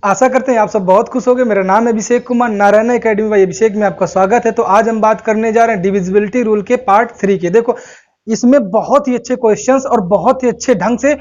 आशा करते हैं आप सब बहुत खुश होंगे। मेरा नाम है अभिषेक कुमार, नारायण एकेडमी बाय अभिषेक में आपका स्वागत है। तो आज हम बात करने जा रहे हैं डिविजिबिलिटी रूल के पार्ट 3 के। देखो इसमें बहुत ही अच्छे क्वेश्चंस और बहुत ही अच्छे ढंग से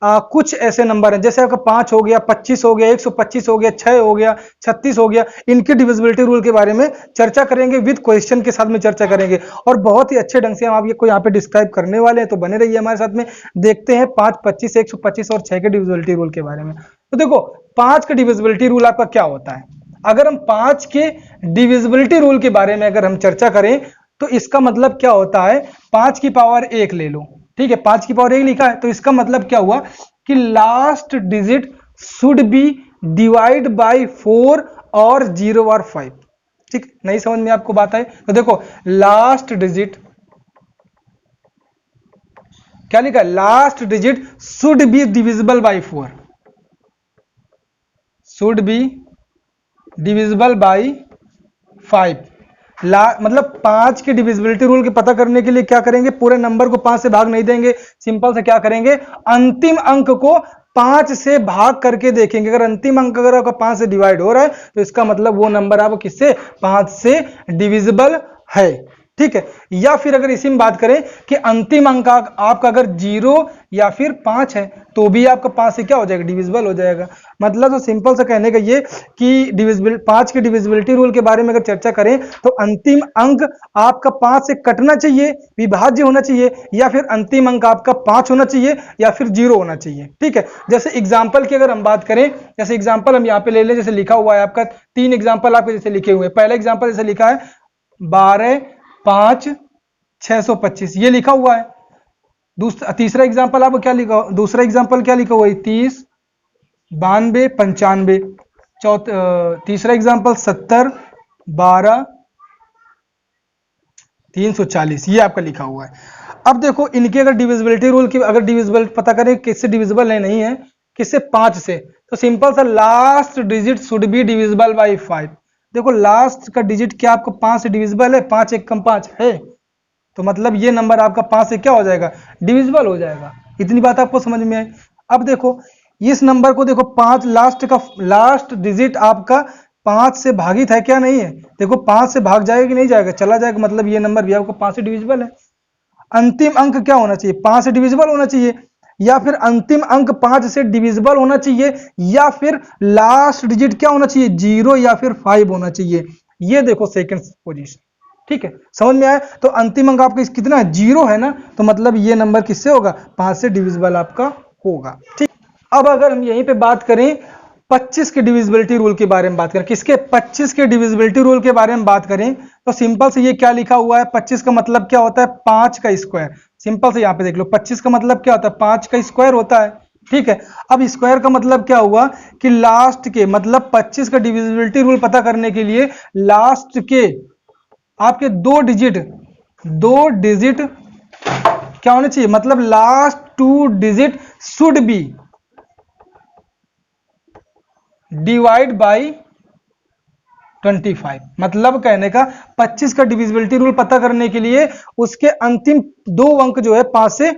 कुछ ऐसे नंबर हैं, जैसे आपका 5 हो गया, 25 हो गया, 125 हो गया, 6 हो गया, 36 हो गया। इनके डिविजिबिलिटी रूल के बारे में चर्चा करेंगे, विद क्वेश्चन के साथ में चर्चा करेंगे और बहुत ही अच्छे ढंग से हम आपको यहाँ पे डिस्क्राइब करने वाले हैं। तो बने रहिए हमारे साथ में। देखते हैं 5, 25, 125 और 6 के डिविजिबिलिटी रूल के बारे में। तो देखो 5 का डिविजिबिलिटी रूल आपका क्या होता है। अगर हम 5 के डिविजिबिलिटी रूल के बारे में अगर हम चर्चा करें तो इसका मतलब क्या होता है, 5 की पावर 1 ले लो, ठीक है, 5 की पावर 1 लिखा है तो इसका मतलब क्या हुआ कि last digit should be divide by 4 और 0 और 5। ठीक, नहीं समझ में आपको बात है तो देखो लास्ट डिजिट क्या लिखा है, last digit should be divisible by 4, should be divisible by 5। मतलब 5 की डिविजिबिलिटी रूल के पता करने के लिए क्या करेंगे, पूरे नंबर को 5 से भाग नहीं देंगे, सिंपल से क्या करेंगे, अंतिम अंक को 5 से भाग करके देखेंगे। अगर अंतिम अंक अगर आपका 5 से डिवाइड हो रहा है तो इसका मतलब वो नंबर आपको किससे, 5 से डिविजिबल है। ठीक है, या फिर अगर इसी में बात करें कि अंतिम अंक आपका अगर 0 या फिर 5 है तो भी आपका 5 से क्या हो जाएगा, डिविजिबल हो जाएगा। मतलब तो सिंपल सा कहने का ये कि 5 के डिविजिबिलिटी रूल के बारे में अगर चर्चा करें तो अंतिम अंक आपका 5 से कटना चाहिए, विभाज्य होना चाहिए, या फिर अंतिम अंक आपका 5 होना चाहिए या फिर 0 होना चाहिए। ठीक है, जैसे एग्जाम्पल की अगर हम बात करें, जैसे एग्जाम्पल हम यहाँ पे ले लें, जैसे लिखा हुआ है आपका 3 एग्जाम्पल आपके जैसे लिखे हुए हैं। पहला एग्जाम्पल जैसे लिखा है 12, 5, 625 ये लिखा हुआ है। तीसरा एग्जाम्पल आपको क्या लिखा, दूसरा एग्जाम्पल क्या लिखा हुआ है, 30, 92, 95। तीसरा एग्जाम्पल 70, 12, 340 ये आपका लिखा हुआ है। अब देखो इनके अगर डिविजिबिलिटी रूल की अगर डिविजिबल पता करें किससे डिविजिबल है, नहीं है किससे, 5 से, तो सिंपल सा last digit should be divisible by 5। देखो लास्ट का डिजिट क्या आपको 5 से डिविजिबल है, 5 1 कम 5 है, तो मतलब ये नंबर आपका 5 से क्या हो जाएगा, डिविजिबल हो जाएगा। इतनी बात आपको समझ में आई। अब देखो इस नंबर को देखो 5 लास्ट डिजिट आपका 5 से भागित है क्या, नहीं है, देखो 5 से भाग जाएगा कि नहीं जाएगा, चला जाएगा, मतलब ये नंबर भी आपको 5 से डिविजिबल है। अंतिम अंक क्या होना चाहिए, 5 से डिविजिबल होना चाहिए, या फिर अंतिम अंक 5 से डिविजिबल होना चाहिए, या फिर लास्ट डिजिट क्या होना चाहिए, 0 या फिर 5 होना चाहिए। ये देखो सेकंड पोजीशन। ठीक है, समझ में आया। तो अंतिम अंक आपका कितना है, 0 है ना, तो मतलब ये नंबर किससे होगा, 5 से डिविजिबल आपका होगा। ठीक, अब अगर हम यहीं पे बात करें 25 के डिविजिबिलिटी रूल के बारे में बात करें, किसके, 25 के डिविजिबिलिटी रूल के बारे में बात करें तो सिंपल से ये क्या लिखा हुआ है, 25 का मतलब क्या होता है, 5 का स्क्वायर। सिंपल से यहाँ पे देख लो 25 का मतलब क्या होता है, 5 का स्क्वायर होता है। ठीक है, अब स्क्वायर का मतलब क्या हुआ कि लास्ट के, मतलब 25 का डिविजिबिलिटी रूल पता करने के लिए लास्ट के आपके दो डिजिट क्या होने चाहिए, मतलब last 2 digit should be divide by 25। मतलब कहने का 25 का डिविजिबिलिटी रूल पता करने के लिए उसके अंतिम 2 अंक जो है 5 से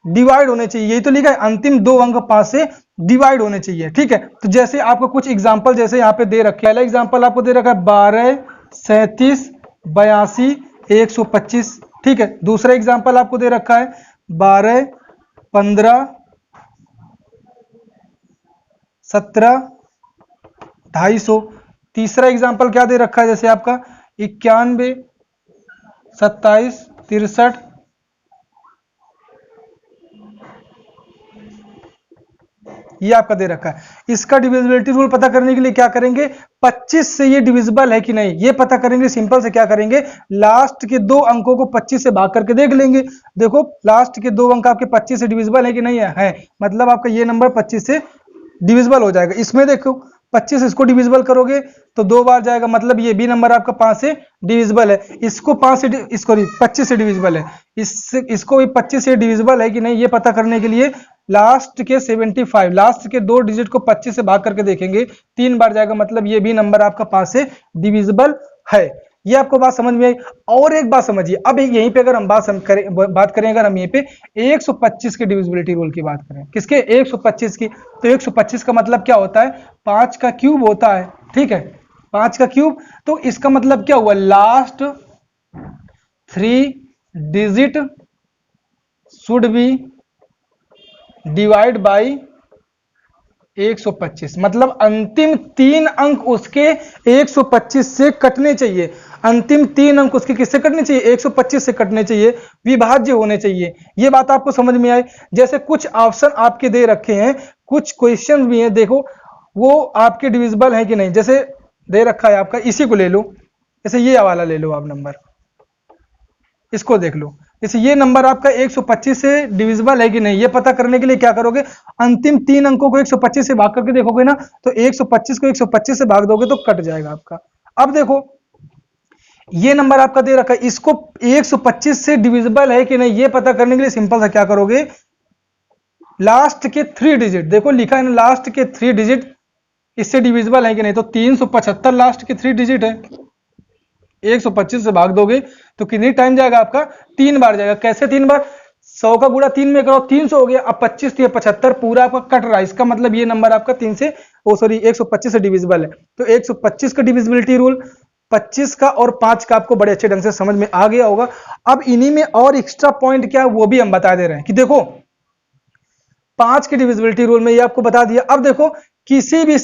डिवाइड होने चाहिए। यही तो लिखा है, अंतिम 2 अंक 5 से डिवाइड होने चाहिए। ठीक है, तो जैसे आपको कुछ एग्जांपल जैसे यहाँ पे दे रखे, पहला एग्जांपल आपको दे रखा है 12, 37, 82, 125। ठीक है, दूसरा एग्जांपल आपको दे रखा है 12, 15, 17, 250। तीसरा एग्जाम्पल क्या दे रखा है, जैसे आपका 91, 27, 63। ये आपका दे रखा है। इसका डिविजिबिलिटी रूल पता करने के लिए क्या करेंगे, 25 से ये डिविजिबल है कि नहीं ये पता करेंगे। सिंपल से क्या करेंगे, लास्ट के 2 अंकों को 25 से भाग करके देख लेंगे। देखो लास्ट के 2 अंक आपके 25 से डिविजिबल है कि नहीं है, मतलब आपका ये नंबर 25 से डिविजिबल हो जाएगा। इसमें देखो 25 इसको डिविजिबल करोगे तो 2 बार जाएगा, मतलब ये भी नंबर आपका 5 से डिविजिबल है। इसको 25 से डिविजिबल है, इसको भी 25 से डिविजिबल है कि नहीं ये पता करने के लिए लास्ट के 75, लास्ट के 2 डिजिट को 25 से भाग करके देखेंगे, 3 बार जाएगा, मतलब ये भी नंबर आपका 5 से डिविजिबल है। ये आपको बात समझ में आई। और एक बात समझिए, अब यहीं पे अगर हम बात करें अगर हम यहीं पे 125 के डिविजिबिलिटी रूल की बात करें, किसके 125 की, तो 125 का मतलब क्या होता है, 5 का क्यूब होता है, ठीक है, 5 का क्यूब। तो इसका मतलब क्या हुआ, last 3 digit should be divide by 125, मतलब अंतिम 3 अंक उसके 125 से कटने चाहिए। अंतिम 3 अंक उसके किससे कटने चाहिए, 125 से कटने चाहिए, विभाज्य होने चाहिए। ये बात आपको समझ में आई। जैसे कुछ ऑप्शन आपके दे रखे हैं, कुछ क्वेश्चन भी हैं, देखो वो आपके डिविजिबल है कि नहीं। जैसे दे रखा है आपका, इसी को ले लो, जैसे ये वाला ले लो आप नंबर, इसको देख लो। जैसे ये नंबर आपका 125 से डिविजिबल है कि नहीं, ये पता करने के लिए क्या करोगे, अंतिम 3 अंकों को 125 से भाग करके देखोगे ना, तो 125 को 125 से भाग दोगे तो कट जाएगा आपका। अब देखो ये नंबर आपका दे रखा है, इसको 125 से डिविजिबल है कि नहीं ये पता करने के लिए सिंपल सा क्या करोगे, लास्ट के 3 डिजिट, देखो लिखा है ना लास्ट के 3 डिजिट इससे डिविजिबल है कि नहीं, तो 375 लास्ट के 3 डिजिट है, 125 से भाग दोगे तो कितनी टाइम जाएगा आपका, 3 बार जाएगा। कैसे 3 बार, 100 का गुणा 3 में करो, 300 हो गया। अब 25 3 75 पूरा आपका कट रहा है, इसका मतलब ये नंबर आपका 3 से 125 से डिविजिबल है। तो 125 का डिविजिबिलिटी रूल, 25 का और 5 का आपको बड़े अच्छे ढंग से समझ में आ गया होगा। अब इन्हीं में और एक्स्ट्रा पॉइंट क्या है वो भी हम बता दे रहे हैं कि देखो 5 के डिविजिबिलिटी रूल में ये आपको बता दिया। अब देखो किसी भी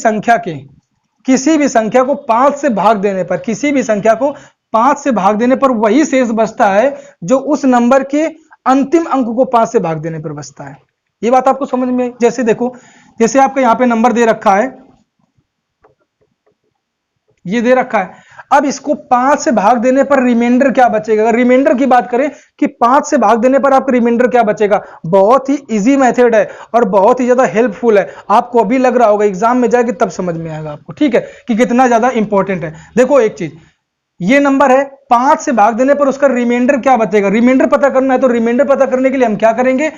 संख्या को 5 से भाग देने पर, किसी भी संख्या को 5 से भाग देने पर वही शेष बचता है जो उस नंबर के अंतिम अंक को 5 से भाग देने पर बचता है। ये बात आपको समझ में आई। जैसे देखो, जैसे आपका यहां पे नंबर दे रखा है, ये दे रखा है, अब इसको 5 से भाग देने पर रिमाइंडर क्या बचेगा। अगर रिमाइंडर की बात करें कि 5 से भाग देने पर आपका रिमाइंडर क्या बचेगा, बहुत ही इजी मेथड है और बहुत ही ज्यादा हेल्पफुल है। आपको अभी लग रहा होगा, एग्जाम में जाएगी तब समझ में आएगा आपको, ठीक है, कि कितना ज्यादा इंपॉर्टेंट है। देखो एक चीज, ये नंबर है, 5 से भाग देने पर उसका रिमाइंडर क्या बचेगा, रिमाइंडर पता करना है। तो रिमाइंडर पता करने के लिए हम क्या करेंगे,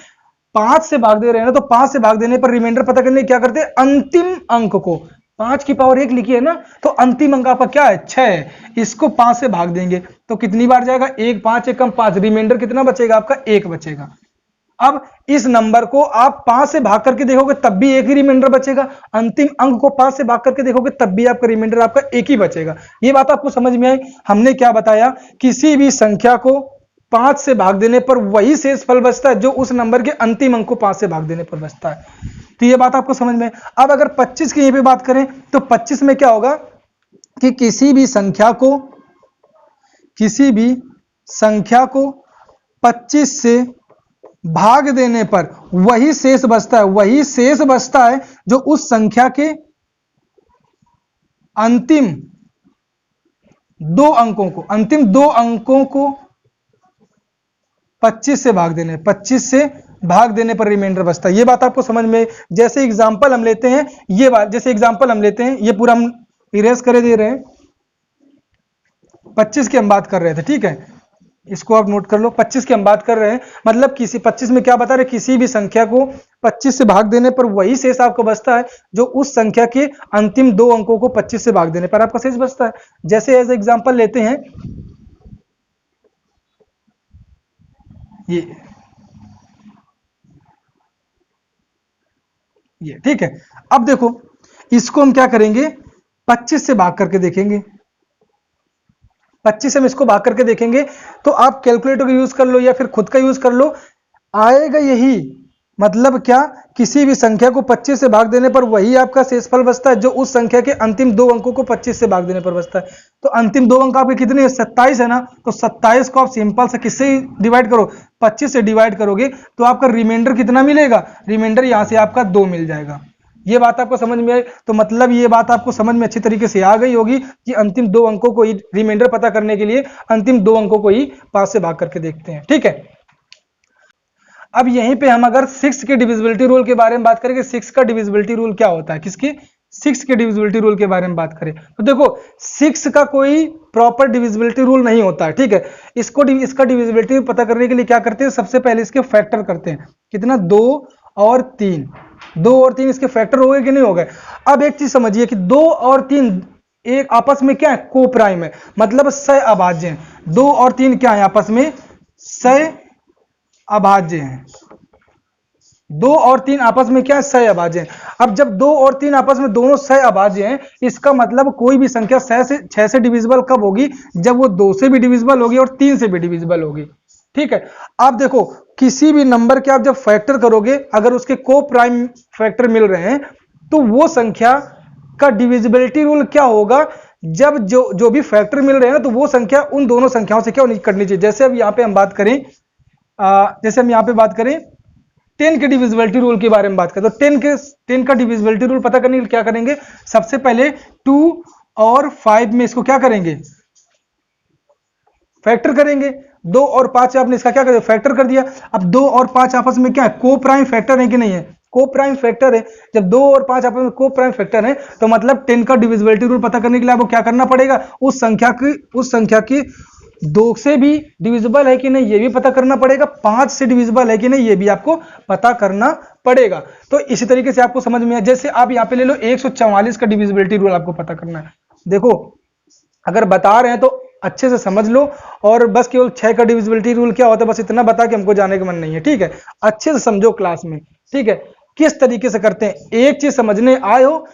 5 से भाग दे रहे हैं ना, तो 5 से भाग देने पर रिमाइंडर पता करने क्या करते हैं, अंतिम अंक को 5 की पावर 1 लिखी है ना, तो अंतिम अंक आपका क्या है, 6 है, इसको 5 से भाग देंगे तो कितनी बार जाएगा, 1 5 1 5, रिमाइंडर कितना बचेगा आपका, 1 बचेगा। अब इस नंबर को आप 5 से भाग करके देखोगे तब भी एक ही रिमाइंडर बचेगा, अंतिम अंक को 5 से भाग करके देखोगे तब भी आपका रिमाइंडर आपका एक ही बचेगा। ये बात आपको समझ में आई। हमने क्या बताया, किसी भी संख्या को 5 से भाग देने पर वही शेष फल बचता है जो उस नंबर के अंतिम अंक को 5 से भाग देने पर बचता है। तो ये बात आपको समझ में। अब अगर 25 की यहीं पे बात करें तो 25 में क्या होगा कि किसी भी संख्या को 25 से भाग देने पर वही शेष बचता है जो उस संख्या के अंतिम दो अंकों को 25 से भाग देने पर रिमाइंडर बचता है। ये बात आपको समझ में। जैसे एग्जांपल हम लेते हैं, ये पूरा हम इरेज करे दे रहे हैं, 25 की हम बात कर रहे थे, ठीक है, इसको आप नोट कर लो। 25 की हम बात कर रहे हैं, मतलब किसी 25 में क्या बता रहे, किसी भी संख्या को 25 से भाग देने पर वही शेष आपको बचता है जो उस संख्या के अंतिम 2 अंकों को 25 से भाग देने पर आपका शेष बचता है। जैसे एज एग्जांपल लेते हैं ये, ठीक है। अब देखो इसको हम क्या करेंगे, 25 से भाग करके देखेंगे, 25 से हम इसको भाग करके देखेंगे, तो आप कैलकुलेटर का यूज कर लो या फिर खुद का यूज कर लो, आएगा यही। मतलब क्या, किसी भी संख्या को 25 से भाग देने पर वही आपका शेषफल बचता है जो उस संख्या के अंतिम 2 अंकों को 25 से भाग देने पर बचता है। तो अंतिम 2 अंक आपके कितने हैं, 27 है ना, तो 27 को आप सिंपल से किससे डिवाइड करो, 25 से डिवाइड करोगे तो आपका रिमाइंडर कितना मिलेगा, रिमाइंडर यहां से आपका 2 मिल जाएगा। ये बात आपको समझ में आई। तो मतलब ये बात आपको समझ में अच्छी तरीके से आ गई होगी कि अंतिम 2 अंकों को ही रिमाइंडर पता करने के लिए अंतिम 2 अंकों को ही 5 से भाग करके देखते हैं, ठीक है। अब यहीं पे हम अगर 6 के डिविजिबिलिटी रूल के बारे में बात करें कि 6 का डिविजिबिलिटी रूल क्या होता है, किसकी, 6 के डिविजिबिलिटी रूल के बारे में बात करें तो देखो 6 का कोई प्रॉपर डिविजिबिलिटी रूल नहीं होता है, ठीक है। इसका डिविजिबिलिटी पता करने के लिए क्या करते हैं, सबसे पहले इसके फैक्टर करते हैं, कितना, 2 और 3 इसके फैक्टर हो गए कि नहीं हो गए। अब एक चीज समझिए कि 2 और 3 एक आपस में क्या है, को प्राइम है, मतलब सह अभाज्य है। 2 और 3 क्या है आपस में, सह अभाज्य है। 2 और 3 आपस में क्या है, सह अभाज्य है। अब जब 2 और 3 आपस में दोनों सह अभाज्य हैं, इसका मतलब कोई भी संख्या 6 से डिविजिबल कब होगी, जब वो 2 से भी डिविजिबल होगी और 3 से भी डिविजिबल होगी। ठीक है, अब देखो किसी भी नंबर के आप जब फैक्टर करोगे, अगर उसके को प्राइम फैक्टर मिल रहे हैं, तो वो संख्या का डिविजिबिलिटी रूल क्या होगा, जब जो भी फैक्टर मिल रहे हैं तो वो संख्या उन दोनों संख्याओं से क्या करनी चाहिए। जैसे अब यहाँ पे हम बात करें, जैसे हम यहाँ पे बात करें 10 के डिविजिबिलिटी रूल के बारे में बात करें, तो 10 का डिविजिबिलिटी रूल पता करने के लिए क्या करेंगे, सबसे पहले 2 और 5 में इसको क्या करेंगे, फैक्टर करेंगे। 2 और 5 आपने इसका क्या कर फैक्टर कर दिया। अब 2 और 5 आपस में क्या है, को प्राइम फैक्टर है कि नहीं है, को प्राइम फैक्टर है। जब 2 और 5 आपस में को प्राइम फैक्टर है, तो मतलब 10 का डिविजिबिलिटी रूल पता करने के लिए आपको क्या करना पड़ेगा, उस संख्या की 2 से भी डिविजिबल है कि नहीं ये भी पता करना पड़ेगा, 5 से डिविजिबल है कि नहीं ये भी आपको पता करना पड़ेगा। तो इसी तरीके से आपको समझ में आया। जैसे आप यहाँ पे ले लो 144 का डिविजिबिलिटी रूल आपको पता करना है। देखो अगर बता रहे हैं तो अच्छे से समझ लो, और बस केवल 6 का डिविजिबिलिटी रूल क्या होता है बस इतना बता के हमको जाने का मन नहीं है। ठीक है, अच्छे से समझो क्लास में। ठीक है, किस तरीके से करते हैं, एक चीज समझने आए हो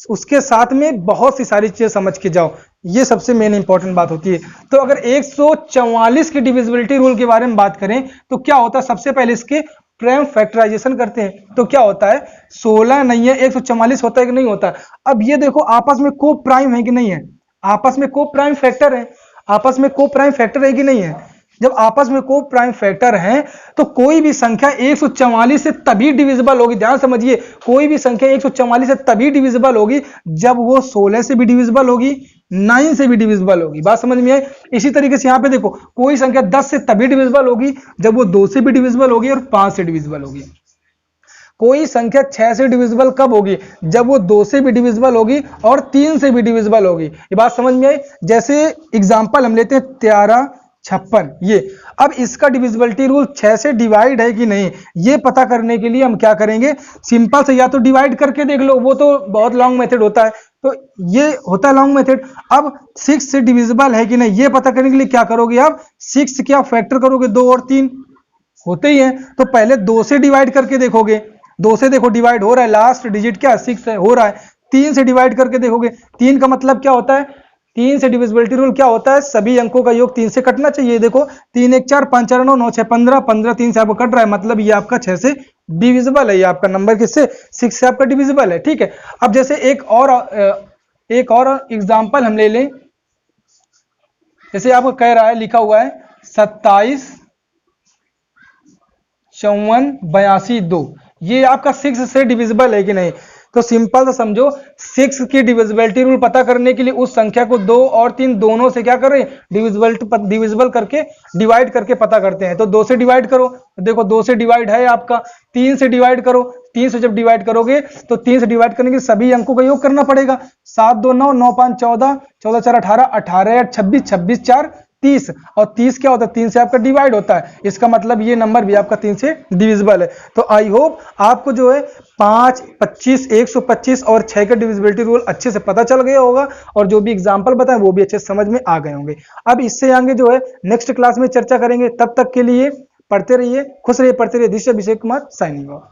उसके साथ में बहुत सी सारी चीजें समझ के जाओ, ये सबसे मेन इंपॉर्टेंट बात होती है। तो अगर 144 की डिविजिबिलिटी रूल के बारे में बात करें तो क्या होता है, सबसे पहले इसके प्राइम फैक्टराइजेशन करते हैं। तो क्या होता है, 16 नहीं है 144 होता है कि नहीं होता। अब ये देखो आपस में को प्राइम है कि नहीं है, आपस में को प्राइम फैक्टर है, आपस में को प्राइम फैक्टर है कि नहीं है। जब आपस में को प्राइम फैक्टर हैं तो कोई भी संख्या 144 से तभी डिविजिबल होगी। ध्यान समझिए, कोई भी संख्या 144 से तभी डिविजिबल होगी जब वो 16 से भी डिविजिबल होगी, 9 से भी डिविजिबल होगी। बात समझ में आई। इसी तरीके से यहां पे देखो कोई संख्या 10 से तभी डिविजिबल होगी जब वो 2 से भी डिविजिबल होगी और 5 से डिविजिबल होगी। कोई संख्या 6 से डिविजिबल कब होगी, जब वो 2 से भी डिविजिबल होगी और 3 से भी डिविजिबल होगी। ये बात समझ में आई। जैसे एग्जांपल हम लेते हैं 13, 56, ये अब इसका डिविजिबिलिटी रूल 6 से डिवाइड है कि नहीं, ये पता करने के लिए हम क्या करेंगे, सिंपल से या तो डिवाइड करके देख लो, वो तो बहुत लॉन्ग मेथड होता है, तो ये होता है लॉन्ग मेथड। अब 6 से डिविजिबल है कि नहीं ये पता करने के लिए क्या करोगे आप, 6 क्या फैक्टर करोगे, 2 और 3 होते ही हैं, तो पहले 2 से डिवाइड करके देखोगे, 2 से देखो डिवाइड हो रहा है, लास्ट डिजिट क्या 6 है, हो रहा है। 3 से डिवाइड करके देखोगे, 3 का मतलब क्या होता है, 3 से डिविजिबिलिटी रूल क्या होता है, सभी अंकों का योग 3 से कटना चाहिए। देखो 3 1 4 5 4 9 9 6 15, 15 3 से आपको कट रहा है, मतलब ये आपका 6 से डिविजिबल है, ये आपका नंबर किससे, 6 से आपका डिविजिबल है। ठीक है, अब जैसे एक और एग्जांपल हम ले लें, जैसे आपको कह रहा है, लिखा हुआ है 27 54 82, 2 ये आपका 6 से डिविजिबल है कि नहीं। तो सिंपल सा समझो, 6 की डिविजिबिलिटी रूल पता करने के लिए उस संख्या को 2 और 3 दोनों से क्या करें, डिविजिबल करके डिवाइड करके पता करते हैं। तो 2 से डिवाइड करो, देखो 2 से डिवाइड है आपका, 3 से डिवाइड करो, 3 से जब डिवाइड करोगे तो 3 से डिवाइड करने के सभी अंकों का योग करना पड़ेगा। 7 2 9, 9 5 14, 14 4 18, 18 8 26, 26 4 30, और 30 क्या होता है, 3 से आपका डिवाइड होता है, इसका मतलब ये नंबर भी आपका 3 से डिविजिबल है। तो आई होप आपको जो है 5, 25, 125 और 6 का डिविजिबिलिटी रूल अच्छे से पता चल गया होगा, और जो भी एग्जांपल बताएं वो भी अच्छे से समझ में आ गए होंगे। अब इससे आगे जो है नेक्स्ट क्लास में चर्चा करेंगे, तब तक के लिए पढ़ते रहिए, खुश रहिए, पढ़ते रहिए। This is Abhishek Kumar signing off.